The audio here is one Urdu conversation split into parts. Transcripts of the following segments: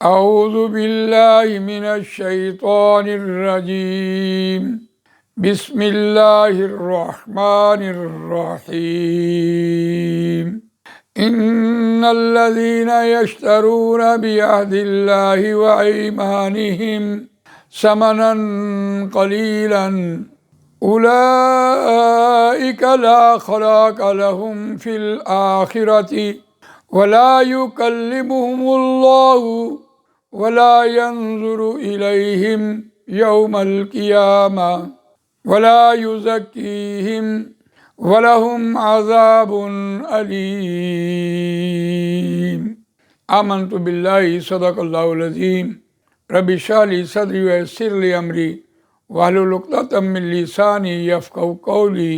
اعوذ باللہ من الشیطان الرجیم بسم اللہ الرحمن الرحیم ان الذین یشترون بعہد اللہ وایمانہم ثمنا قلیلا اولئک لا خلاق لهم فی الآخرۃ ولا يكلمهم الله ولا ينظر إليهم يوم القيامة ولا يزكيهم ولهم عذاب أليم آمنت بالله صدق الله العظيم رب اشرح لي صدري ويسر لي أمري واحلل عقدة من لساني يفقهوا قولي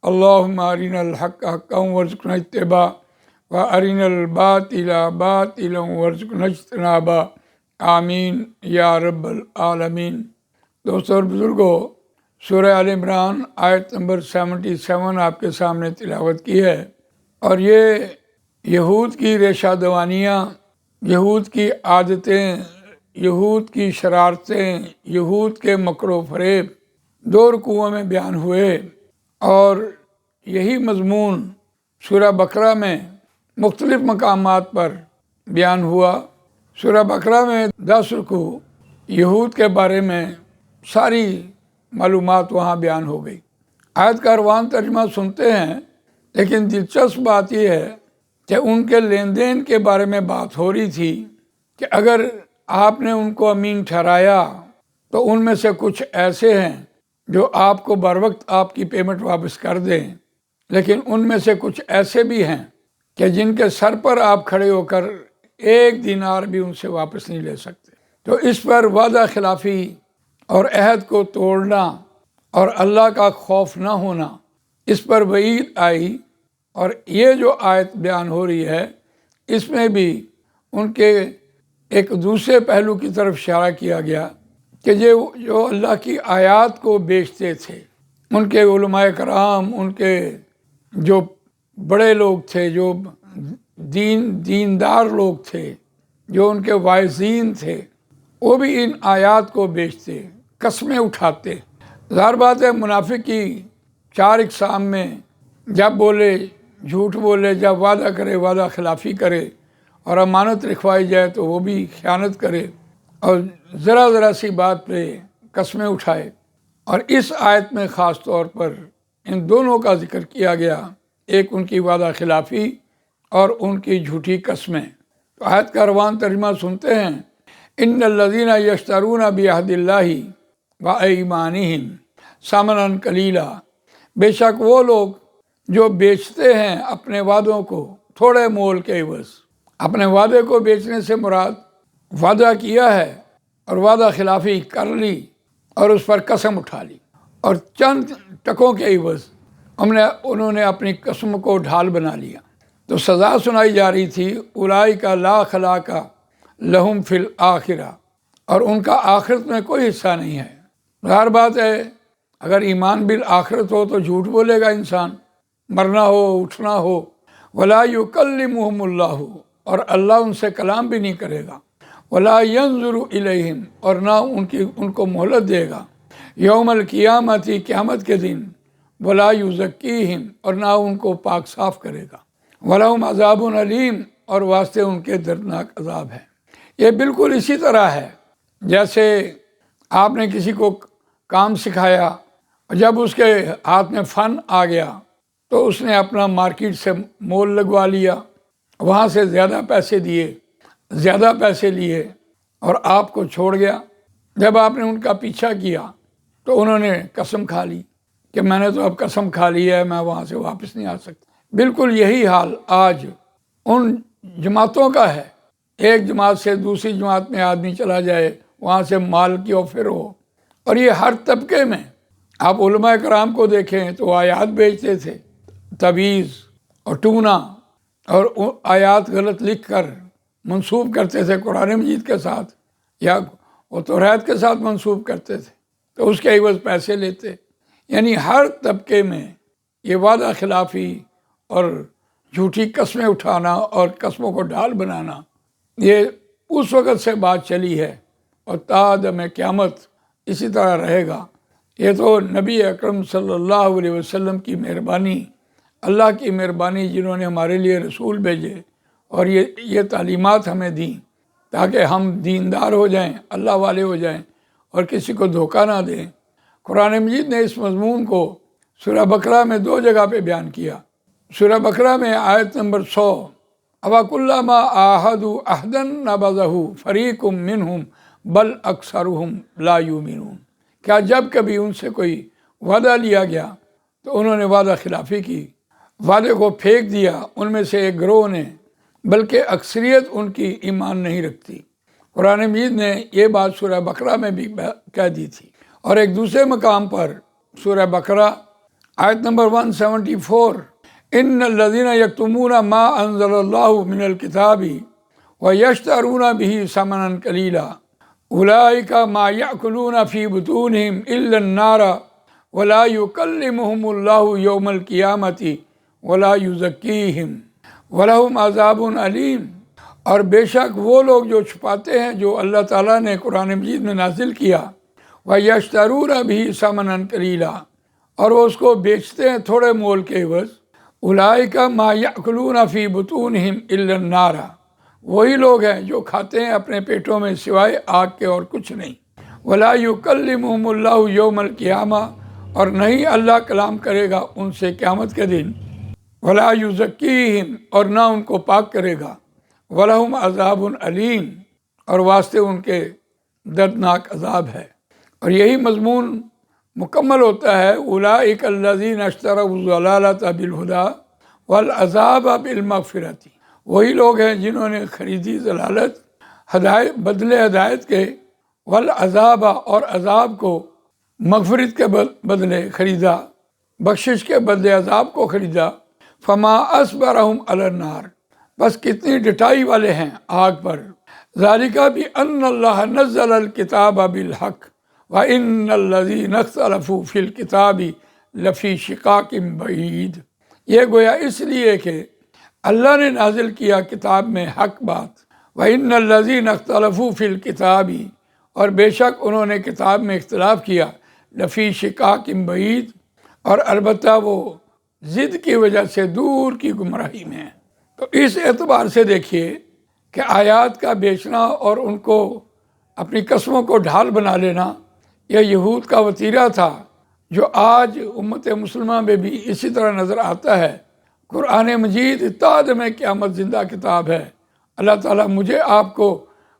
اللهم أرنا الحق حقا وارزقنا اتباعه وَأَرِنَا الْبَاطِلَ بَاطِلًا وَارْزُقْنَا اجْتِنَابَهُ آمین یا رب العالمین۔ دوستو اور بزرگوں، سورہ آل عمران آیت نمبر 77 آپ کے سامنے تلاوت کی ہے، اور یہ یہود کی ریشہ دوانیاں، یہود کی عادتیں، یہود کی شرارتیں، یہود کے مکر و فریب دو رکوعوں میں بیان ہوئے، اور یہی مضمون سورہ بقرہ میں مختلف مقامات پر بیان ہوا۔ سورہ بقرہ میں 10 رکوع یہود کے بارے میں ساری معلومات وہاں بیان ہو گئی۔ آیت کا روان ترجمہ سنتے ہیں، لیکن دلچسپ بات یہ ہے کہ ان کے لین دین کے بارے میں بات ہو رہی تھی کہ اگر آپ نے ان کو امین ٹھہرایا تو ان میں سے کچھ ایسے ہیں جو آپ کو بر وقت آپ کی پیمنٹ واپس کر دیں، لیکن ان میں سے کچھ ایسے بھی ہیں کہ جن کے سر پر آپ کھڑے ہو کر 1 دینار بھی ان سے واپس نہیں لے سکتے۔ تو اس پر وعدہ خلافی اور عہد کو توڑنا اور اللہ کا خوف نہ ہونا، اس پر وعید آئی، اور یہ جو آیت بیان ہو رہی ہے اس میں بھی ان کے ایک دوسرے پہلو کی طرف اشارہ کیا گیا کہ جو اللہ کی آیات کو بیچتے تھے، ان کے علماء کرام، ان کے جو بڑے لوگ تھے، جو دیندار لوگ تھے، جو ان کے واعظین تھے، وہ بھی ان آیات کو بیچتے، قسمیں اٹھاتے۔ ظاہر بات ہے منافق کی 4 اقسام میں، جب بولے جھوٹ بولے، جب وعدہ کرے وعدہ خلافی کرے، اور امانت رکھوائی جائے تو وہ بھی خیانت کرے، اور ذرا سی بات پہ قسمیں اٹھائے۔ اور اس آیت میں خاص طور پر ان دونوں کا ذکر کیا گیا، ایک ان کی وعدہ خلافی اور ان کی جھوٹی قسمیں۔ تو آیت کا روان ترجمہ سنتے ہیں، ان الذین یشترون بعہد اللہ وایمانہم ثمنا قلیلا، بے شک وہ لوگ جو بیچتے ہیں اپنے وعدوں کو تھوڑے مول کے عوض۔ اپنے وعدے کو بیچنے سے مراد وعدہ کیا ہے اور وعدہ خلافی کر لی اور اس پر قسم اٹھا لی، اور چند ٹکوں کے عوض انہوں نے اپنی قسم کو ڈھال بنا لیا۔ تو سزا سنائی جا رہی تھی، اولئک لا خلاق لہم فی الآخرہ، اور ان کا آخرت میں کوئی حصہ نہیں ہے۔ ظاہر بات ہے اگر ایمان بالآخرت ہو تو جھوٹ بولے گا انسان، مرنا ہو اٹھنا ہو۔ ولا یکلمہم اللہ، اور اللہ ان سے کلام بھی نہیں کرے گا۔ ولا ینظر الیہم، اور نہ ان کو مہلت دے گا۔ یوم القیامت، قیامت کے دن۔ ولا یزکیہم، اور نہ ان کو پاک صاف کرے گا۔ ولہم عذاب علیم، اور واسطے ان کے دردناک عذاب ہے۔ یہ بالکل اسی طرح ہے جیسے آپ نے کسی کو کام سکھایا، اور جب اس کے ہاتھ میں فن آ گیا تو اس نے اپنا مارکیٹ سے مول لگوا لیا، وہاں سے زیادہ پیسے لیے اور آپ کو چھوڑ گیا۔ جب آپ نے ان کا پیچھا کیا تو انہوں نے قسم کھا لی کہ میں نے تو اب قسم کھا لی ہے، میں وہاں سے واپس نہیں آ سکتا۔ بالکل یہی حال آج ان جماعتوں کا ہے۔ ایک جماعت سے دوسری جماعت میں آدمی چلا جائے، وہاں سے مال کی آفر ہو، اور یہ ہر طبقے میں۔ آپ علماء کرام کو دیکھیں تو آیات بیچتے تھے، تعویذ اور ٹونا، اور آیات غلط لکھ کر منسوب کرتے تھے قرآن مجید کے ساتھ، یا وہ توریت کے ساتھ منسوب کرتے تھے، تو اس کے عوض پیسے لیتے۔ یعنی ہر طبقے میں یہ وعدہ خلافی اور جھوٹی قسمیں اٹھانا اور قسموں کو ڈھال بنانا، یہ اس وقت سے بات چلی ہے اور تا دم قیامت اسی طرح رہے گا۔ یہ تو نبی اکرم صلی اللہ علیہ وسلم کی مہربانی، اللہ کی مہربانی، جنہوں نے ہمارے لیے رسول بھیجے اور یہ تعلیمات ہمیں دیں تاکہ ہم دیندار ہو جائیں، اللہ والے ہو جائیں اور کسی کو دھوکہ نہ دیں۔ قرآن مجید نے اس مضمون کو سورہ بقرہ میں 2 جگہ پہ بیان کیا۔ سورہ بقرہ میں آیت نمبر 100، اَوَكُلَّمَا عَاهَدُوا عَهْدًا نَبَذَهُ فَرِيقٌ مِّنْهُمْ بَلْ أَكْثَرُهُمْ لَا يُؤْمِنُونَ۔ کیا جب کبھی ان سے کوئی وعدہ لیا گیا تو انہوں نے وعدہ خلافی کی، وعدے کو پھینک دیا ان میں سے ایک گروہ نے، بلکہ اکثریت ان کی ایمان نہیں رکھتی۔ قرآن مجید نے یہ بات سورہ بقرہ میں بھی کہہ دی تھی، اور ایک دوسرے مقام پر سورہ بقرہ آیت نمبر 174، ان الذین یکتمون ما انزل اللہ من الکتاب ویشترون بہ ثمنا قلیلا اولئک ما یأکلون فی بطونہم الا النار ولا یکلمہم اللہ یوم القیامۃ ولا یزکیہم ولہم عذاب علیم۔ اور بے شک وہ لوگ جو چھپاتے ہیں جو اللہ تعالیٰ نے قرآن مجید میں نازل کیا، وَيَشْتَرُونَ بِهِ ثَمَنًا قَلِيلًا، اور وہ اس کو بیچتے ہیں تھوڑے مول کے عوض، أُولَئِكَ مَا يَأْكُلُونَ فِي بُطُونِهِمْ إِلَّا النَّارَ، وہی لوگ ہیں جو کھاتے ہیں اپنے پیٹوں میں سوائے آگ کے اور کچھ نہیں۔ وَلَا يُكَلِّمُهُمُ اللَّهُ يَوْمَ الْقِيَامَةِ، اور نہیں اللہ کلام کرے گا ان سے قیامت کے دن، وَلَا يُزَكِّيهِمْ، اور نہ ان کو پاک کرے گا، وَلَهُمْ عَذَابٌ عَلِيمٌ، اور واسطے ان کے دردناک عذاب ہے۔ اور یہی مضمون مکمل ہوتا ہے اولئک الذین اشتروا الضلالۃ بالہدیٰ والعذاب بالمغفرۃ، وہی لوگ ہیں جنہوں نے خریدی ضلالت بدلے ہدایت کے، والعذاب، اور عذاب کو مغفرت کے بدلے خریدا، بخشش کے بدلے عذاب کو خریدا۔ فما اصبرہم علی النار، بس کتنی ڈٹائی والے ہیں آگ پر۔ ذالک بأن اللہ نزل الکتاب بالحق وَإِنَّ الَّذِينَ اخْتَلَفُوا فِي الْكِتَابِ لَفِي شِقَاقٍ بَعِيدٍ، یہ گویا اس لیے کہ اللہ نے نازل کیا کتاب میں حق بات، وَإِنَّ الَّذِينَ اخْتَلَفُوا فِي الْكِتَابِ، اور بے شک انہوں نے کتاب میں اختلاف کیا، لَفِي شِقَاقٍ بَعِيدٍ، اور البتہ وہ ضد کی وجہ سے دور کی گمراہی میں ہیں۔ تو اس اعتبار سے دیکھیے کہ آیات کا بیچنا اور ان کو اپنی قسموں کو ڈھال بنا لینا، یہ یہود کا وتیرہ تھا، جو آج امت مسلمہ میں بھی اسی طرح نظر آتا ہے۔ قرآن مجید تا دم قیامت زندہ کتاب ہے۔ اللہ تعالیٰ مجھے آپ کو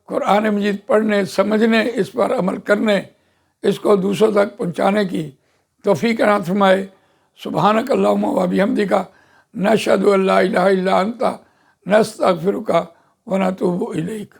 قرآن مجید پڑھنے، سمجھنے، اس پر عمل کرنے، اس کو دوسروں تک پہنچانے کی توفیق عنایت فرمائے۔ سبحانک اللہم و بحمدک، نشہد ان لا الہ الا انت، نستغفرک و نتوب الیک۔